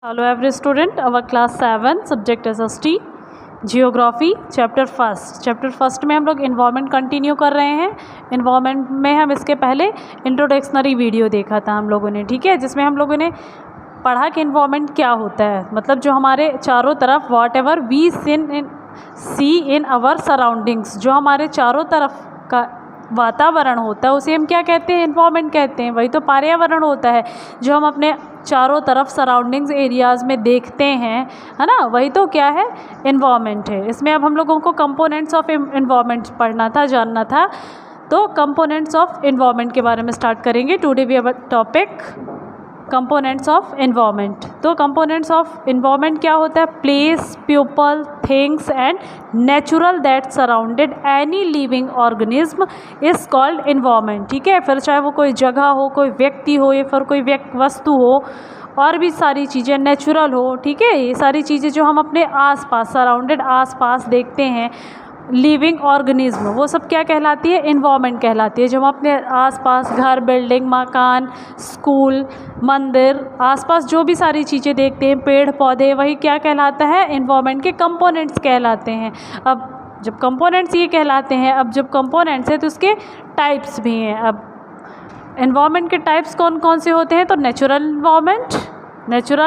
Hello every student, our class 7 subject is ST geography chapter first में हम लोग environment continue कर रहे हैं। इन्वायरमेंट में हम इसके पहले इंट्रोडक्शनरी वीडियो देखा था हम लोगों ने, ठीक है, जिसमें हम लोगों ने पढ़ा कि इन्वायरमेंट क्या होता है। मतलब जो हमारे चारों तरफ whatever we see in our surroundings, जो हमारे चारों तरफ का वातावरण होता है उसे हम क्या कहते हैं, इन्वायरमेंट कहते हैं। वही तो पर्यावरण होता है जो हम अपने चारों तरफ सराउंडिंग्स एरियाज़ में देखते हैं, है ना, वही तो क्या है, इन्वायरमेंट है। इसमें अब हम लोगों को कंपोनेंट्स ऑफ इन्वायरमेंट पढ़ना था, जानना था। तो कंपोनेंट्स ऑफ इन्वायरमेंट के बारे में स्टार्ट करेंगे। Today we have topic components of environment. तो कंपोनेंट्स ऑफ इन्वायरमेंट क्या होता है, place, people, things and natural that surrounded any living organism is called environment, ठीक है। फिर चाहे वो कोई जगह हो, कोई व्यक्ति हो या फिर कोई वस्तु हो, और भी सारी चीज़ें नेचुरल हो, ठीक है। ये सारी चीज़ें जो हम अपने आसपास सराउंडेड आसपास देखते हैं, लिविंग ऑर्गेनिज्म, वो सब क्या कहलाती है, इन्वायरमेंट कहलाती है। जो हम अपने आसपास घर, बिल्डिंग, मकान, स्कूल, मंदिर, आसपास जो भी सारी चीज़ें देखते हैं, पेड़ पौधे, वही क्या कहलाता है, इन्वायरमेंट के कंपोनेंट्स कहलाते हैं। अब जब कंपोनेंट्स ये कहलाते हैं, अब जब कंपोनेंट्स हैं तो उसके टाइप्स भी हैं। अब इन्वायरमेंट के टाइप्स कौन कौन से होते हैं, तो नेचुरल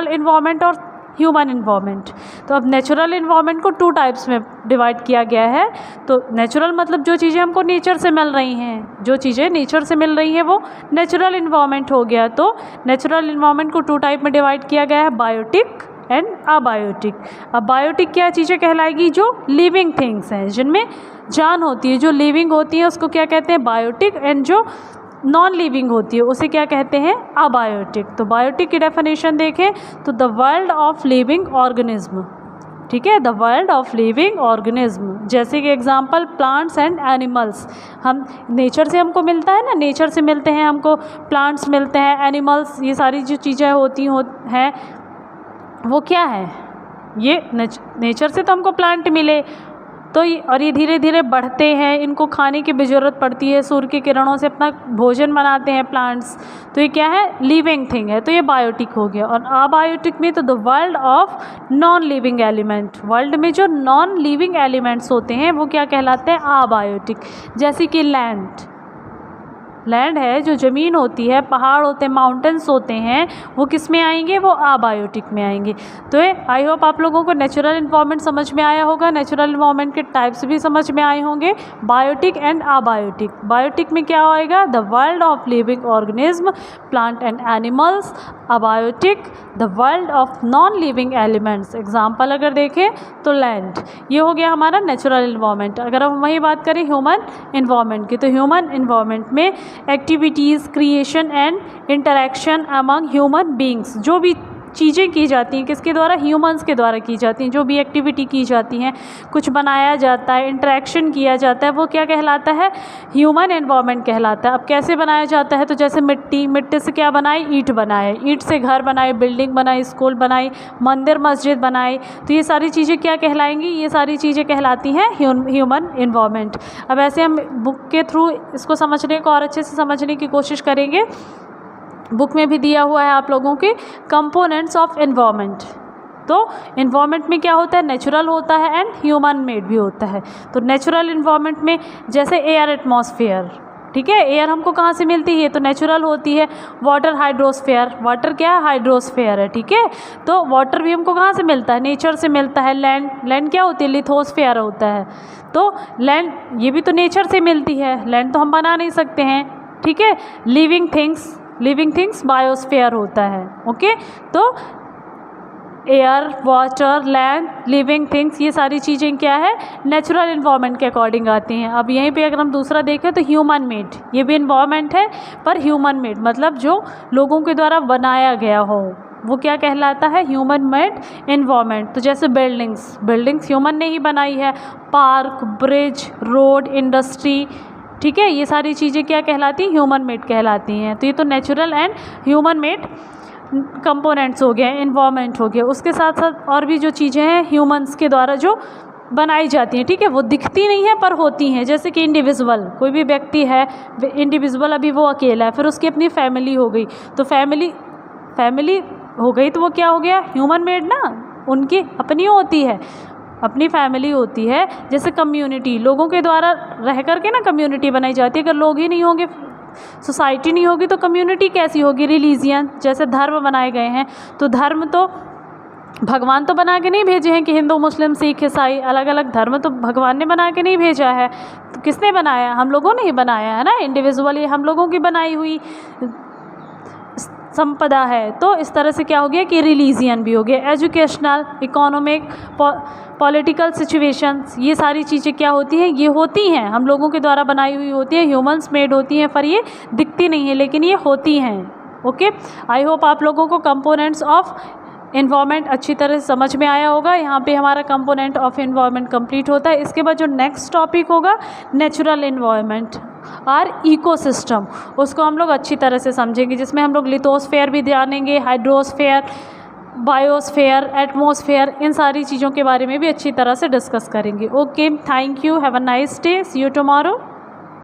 इन्वायरमेंट और ह्यूमन इन्वायरमेंट। तो अब नेचुरल इन्वायरमेंट को 2 टाइप्स में डिवाइड किया गया है। तो नेचुरल मतलब जो चीज़ें हमको नेचर से मिल रही हैं, जो चीज़ें नेचर से मिल रही हैं वो नेचुरल इन्वायरमेंट हो गया। तो नेचुरल इन्वायरमेंट को 2 टाइप में डिवाइड किया गया है, बायोटिक एंड अबायोटिक। अब बायोटिक क्या चीज़ें कहलाएगी, जो लिविंग थिंग्स हैं, जिनमें जान होती है, जो लिविंग होती है उसको क्या कहते हैं, बायोटिक। एंड जो नॉन लिविंग होती है उसे क्या कहते हैं, अबायोटिक। तो बायोटिक की डेफिनेशन देखें तो the world of living organism, ठीक है, the world of living organism. जैसे कि एग्जांपल प्लांट्स एंड एनिमल्स, हम नेचर से हमको मिलता है ना, नेचर से मिलते हैं हमको, प्लांट्स मिलते हैं, एनिमल्स, ये सारी जो चीज़ें होती हैं वो क्या है, ये नेचर से तो हमको प्लांट मिले तो और ये धीरे धीरे बढ़ते हैं, इनको खाने की भी ज़रूरत पड़ती है, सूर्य की किरणों से अपना भोजन बनाते हैं प्लांट्स। तो ये क्या है, लिविंग थिंग है, तो ये बायोटिक हो गया। और अबायोटिक में तो the world of non living element, world में जो नॉन लिविंग एलिमेंट्स होते हैं वो क्या कहलाते हैं, अबायोटिक। जैसे कि लैंड है, जो ज़मीन होती है, पहाड़ होते हैं, माउंटेन्स होते हैं, वो किस में आएंगे, वो अबायोटिक में आएंगे। तो आई होप आप लोगों को नेचुरल इन्वायरमेंट समझ में आया होगा, नेचुरल इन्वायरमेंट के टाइप्स भी समझ में आए होंगे, बायोटिक एंड अबायोटिक। बायोटिक में क्या होएगा, the world of living organism, plant and animals. Abiotic the world of non living elements. Example अगर देखें तो लैंड, ये हो गया हमारा नेचुरल इन्वायरमेंट। अगर हम वही बात करें ह्यूमन इन्वायरमेंट की, तो ह्यूमन इन्वायरमेंट में activities, creation and interaction among human beings, जो भी चीज़ें की जाती हैं किसके द्वारा, ह्यूमंस के द्वारा की जाती हैं। जो भी एक्टिविटी की जाती हैं, कुछ बनाया जाता है, इंटरेक्शन किया जाता है, वो क्या कहलाता है, ह्यूमन एनवायरनमेंट कहलाता है। अब कैसे बनाया जाता है, तो जैसे मिट्टी से क्या बनाई, ईंट बनाए, ईंट से घर बनाए, बिल्डिंग बनाई, स्कूल बनाई, मंदिर मस्जिद बनाई। तो ये सारी चीज़ें क्या कहलाएंगी, ये सारी चीज़ें कहलाती हैं ह्यूमन एनवायरनमेंट। अब ऐसे हम बुक के थ्रू इसको समझने को और अच्छे से समझने की कोशिश करेंगे। बुक में भी दिया हुआ है आप लोगों के कंपोनेंट्स ऑफ एनवायरनमेंट। तो एनवायरनमेंट में क्या होता है, नेचुरल होता है एंड ह्यूमन मेड भी होता है। तो नेचुरल एनवायरनमेंट में जैसे एयर, एटमॉस्फेयर, ठीक है, एयर हमको कहाँ से मिलती है, तो नेचुरल होती है। वाटर, हाइड्रोस्फेयर, वाटर क्या है, हाइड्रोस्फेयर है, ठीक है। तो वाटर भी हमको कहाँ से मिलता है, नेचर से मिलता है। लैंड क्या होती है, लिथोस्फेयर होता है। तो लैंड ये भी तो नेचर से मिलती है, लैंड तो हम बना नहीं सकते हैं, ठीक है। लिविंग थिंग्स बायोस्फीयर होता है, ओके। तो air, water, land, living things, ये सारी चीज़ें क्या है, नेचुरल इन्वायरमेंट के अकॉर्डिंग आती हैं। अब यहीं पे अगर हम दूसरा देखें तो ह्यूमन मेड, ये भी इन्वायरमेंट है पर ह्यूमन मेड, मतलब जो लोगों के द्वारा बनाया गया हो, वो क्या कहलाता है, ह्यूमन मेड इन्वायरमेंट। तो जैसे बिल्डिंग्स ह्यूमन ने ही बनाई है, पार्क, ब्रिज, रोड, इंडस्ट्री, ठीक है, ये सारी चीज़ें क्या कहलाती हैं, ह्यूमन मेड कहलाती हैं। तो ये तो natural and human made components हो गए, इन्वायरमेंट हो गया। उसके साथ साथ और भी जो चीज़ें हैं ह्यूमंस के द्वारा जो बनाई जाती हैं, ठीक है, वो दिखती नहीं है पर होती हैं। जैसे कि इंडिविजुअल, कोई भी व्यक्ति है इंडिविजुअल, अभी वो अकेला है, फिर उसकी अपनी फैमिली हो गई, तो फैमिली हो गई तो वो क्या हो गया, ह्यूमन मेड ना, उनकी अपनी होती है, अपनी फैमिली होती है। जैसे कम्युनिटी, लोगों के द्वारा रह कर के ना कम्युनिटी बनाई जाती है। अगर लोग ही नहीं होंगे, सोसाइटी नहीं होगी, तो कम्युनिटी कैसी होगी। रिलीजियन, जैसे धर्म बनाए गए हैं, तो धर्म तो भगवान तो बना के नहीं भेजे हैं कि हिंदू मुस्लिम सिख ईसाई अलग अलग धर्म तो भगवान ने बना के नहीं भेजा है। तो किसने बनाया, हम लोगों ने ही बनाया है ना, इंडिविजुअली हम लोगों की बनाई हुई संपदा है। तो इस तरह से क्या हो गया कि रिलीजियन भी हो गया। एजुकेशनल, इकोनॉमिक, पॉलिटिकल सिचुएशंस, ये सारी चीज़ें क्या होती हैं, ये होती हैं, हम लोगों के द्वारा बनाई हुई होती हैं, ह्यूमंस मेड होती हैं, पर ये दिखती नहीं है, लेकिन ये होती हैं। ओके, आई होप आप लोगों को कंपोनेंट्स ऑफ इन्वायरमेंट अच्छी तरह से समझ में आया होगा। यहाँ पे हमारा कंपोनेंट ऑफ इन्वायरमेंट कंप्लीट होता है। इसके बाद जो नेक्स्ट टॉपिक होगा नेचुरल इन्वायरमेंट और इकोसिस्टम, उसको हम लोग अच्छी तरह से समझेंगे, जिसमें हम लोग लिथोस्फेयर भी जानेंगे, हाइड्रोस्फेयर, बायोस्फेयर, एटमॉस्फेयर, इन सारी चीज़ों के बारे में भी अच्छी तरह से डिस्कस करेंगे। Okay, thank you, have a nice day, see you tomorrow.